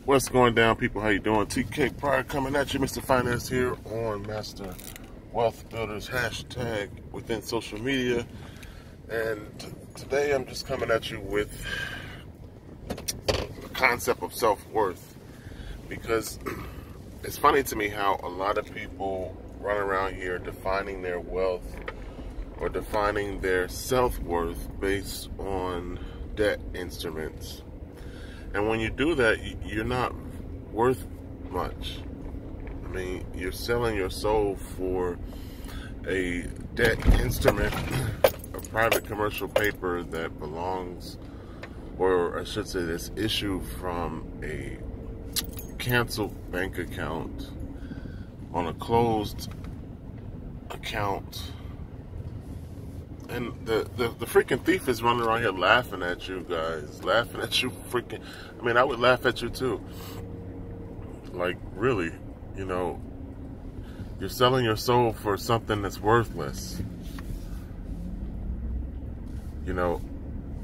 What's going down, people? How you doing? TK Pryor coming at you, Mr. Finance here on Master Wealth Builders hashtag within social media. And today I'm just coming at you with the concept of self-worth, because it's funny to me how a lot of people run around here defining their wealth or defining their self-worth based on debt instruments. And when you do that, you're not worth much. I mean, you're selling your soul for a debt instrument, a private commercial paper that belongs, or I should say that's issued from a canceled bank account on a closed account. And the freaking thief is running around here laughing at you guys. Laughing at you freaking... I mean, I would laugh at you too. Like, really, you know, you're selling your soul for something that's worthless. You know,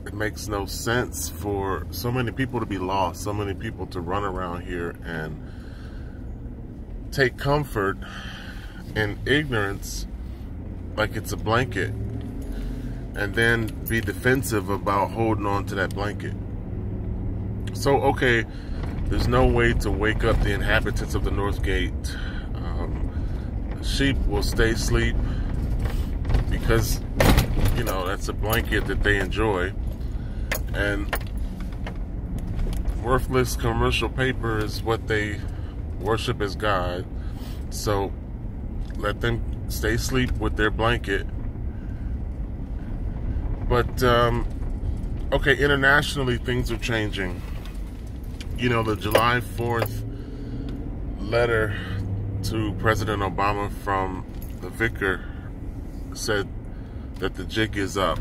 it makes no sense for so many people to be lost, so many people to run around here and take comfort in ignorance like it's a blanket, and then be defensive about holding on to that blanket. So, okay, there's no way to wake up the inhabitants of the North Gate. Sheep will stay asleep because, you know, that's a blanket that they enjoy. And worthless commercial paper is what they worship as God. So let them stay asleep with their blanket. But, okay, internationally, things are changing. You know, the July 4th letter to President Obama from the vicar said that the jig is up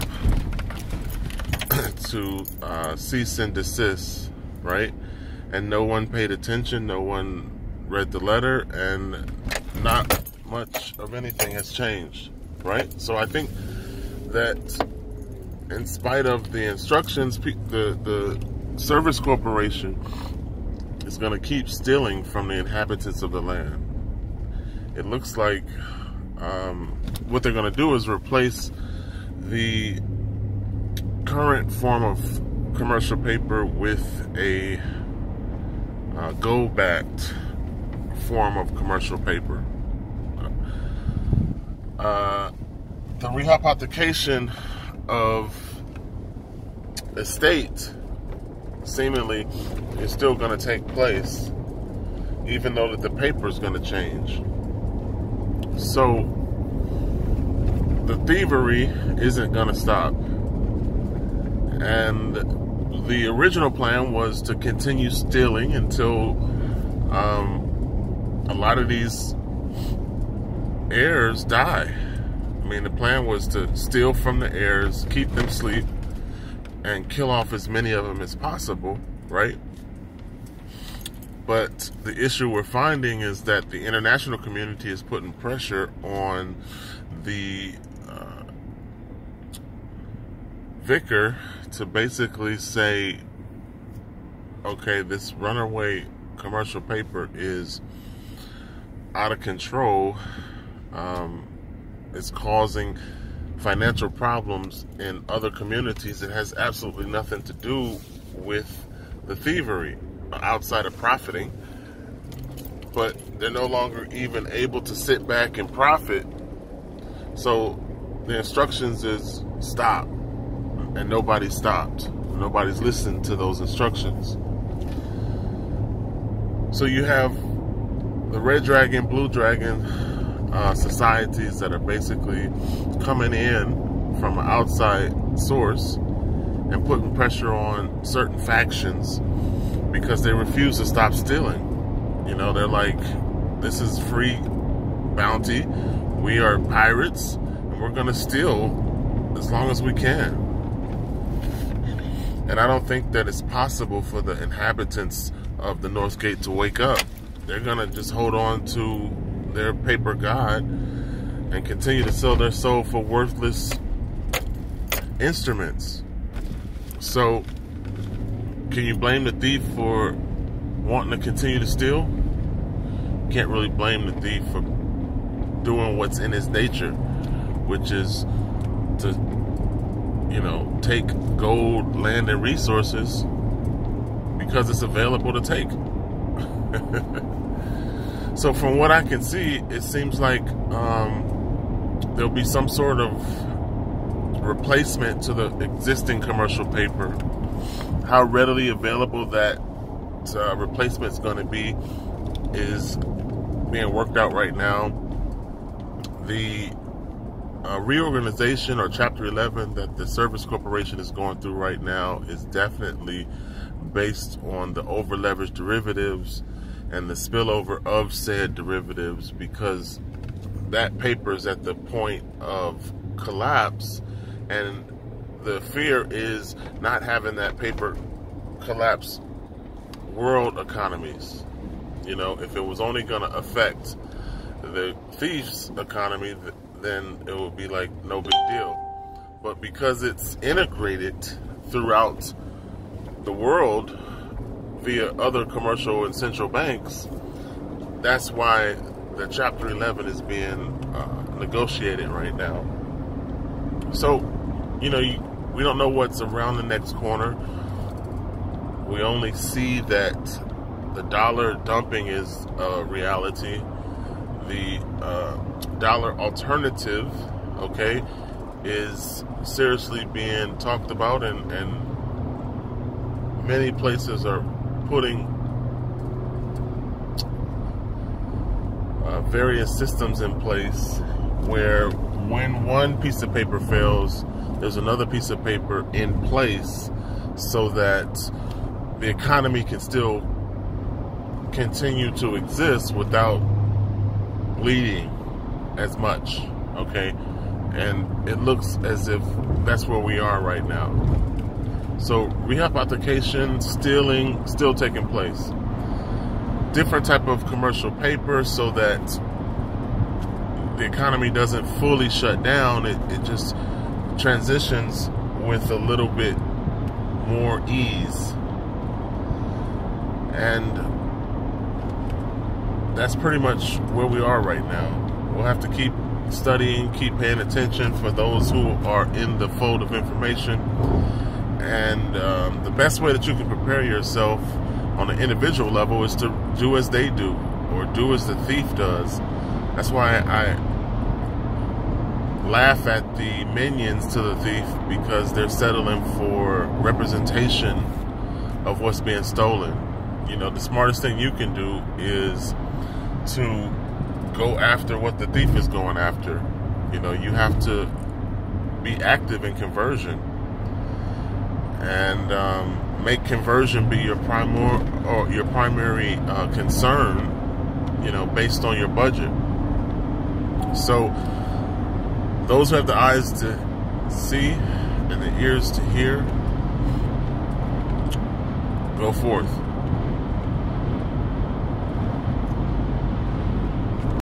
to cease and desist, right? And no one paid attention, no one read the letter, and not much of anything has changed, right? So I think that in spite of the instructions, the Service Corporation is going to keep stealing from the inhabitants of the land. It looks like what they're going to do is replace the current form of commercial paper with a gold-backed form of commercial paper. The rehypothecation of estate seemingly is still going to take place, even though that the paper is going to change. So the thievery isn't going to stop, and the original plan was to continue stealing until a lot of these heirs die. I mean, the plan was to steal from the heirs, keep them asleep, and kill off as many of them as possible, right? But the issue we're finding is that the international community is putting pressure on the vicar to basically say, okay, this runaway commercial paper is out of control. It's causing financial problems in other communities. It has absolutely nothing to do with the thievery outside of profiting. But they're no longer even able to sit back and profit. So the instructions is stop. And nobody stopped. Nobody's listened to those instructions. So you have the Red Dragon, Blue Dragon societies that are basically coming in from an outside source and putting pressure on certain factions because they refuse to stop stealing. You know, they're like, this is free bounty. We are pirates, and we're going to steal as long as we can. And I don't think that it's possible for the inhabitants of the North Gate to wake up. They're going to just hold on to their paper god and continue to sell their soul for worthless instruments. So can you blame the thief for wanting to continue to steal, can't really blame the thief for doing what's in his nature, which is to, you know, take gold, land, and resources because it's available to take. So from what I can see, it seems like there'll be some sort of replacement to the existing commercial paper. How readily available that replacement is going to be is being worked out right now. The reorganization, or Chapter 11, that the Service Corporation is going through right now is definitely based on the over-leveraged derivatives and the spillover of said derivatives, because that paper is at the point of collapse, and the fear is not having that paper collapse world economies. You know, if it was only going to affect the thief's economy, then it would be like no big deal. But because it's integrated throughout the world via other commercial and central banks, that's why the Chapter 11 is being negotiated right now. So, you know, we don't know what's around the next corner. We only see that the dollar dumping is a reality. The dollar alternative, okay, is seriously being talked about, and many places are putting various systems in place where when one piece of paper fails, there's another piece of paper in place so that the economy can still continue to exist without bleeding as much, okay? And it looks as if that's where we are right now. So rehypothecation, stealing, still taking place. Different type of commercial paper so that the economy doesn't fully shut down. It just transitions with a little bit more ease. And that's pretty much where we are right now. We'll have to keep studying, keep paying attention for those who are in the fold of information. And the best way that you can prepare yourself on an individual level is to do as they do, or do as the thief does. That's why I laugh at the minions to the thief, because they're settling for representation of what's being stolen. You know, the smartest thing you can do is to go after what the thief is going after. You know, you have to be active in conversion, and make conversion be your primary concern, you know, based on your budget. So those who have the eyes to see and the ears to hear, go forth.